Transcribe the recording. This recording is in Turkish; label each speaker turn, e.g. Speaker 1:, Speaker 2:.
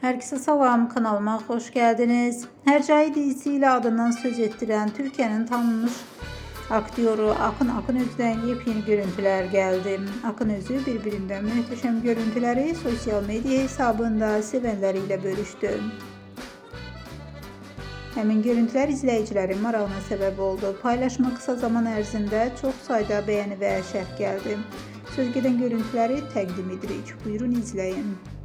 Speaker 1: Herkese salam, kanalıma hoş geldiniz. Hercai dizisiyle adından söz ettiren Türkiye'nin tanınmış aktörü Akın Akınöz'den yepyeni görüntüler geldi. Akınözü birbirinden muhteşem görüntüleri sosyal medya hesabında sevenleriyle bölüştü. Həmin görüntüler izleyicilerin marağına sebep oldu. Paylaşma kısa zaman ərzində çox sayda beğeni ve şərh geldi. Söz gedən görüntüləri təqdim edirik. Buyurun izleyin.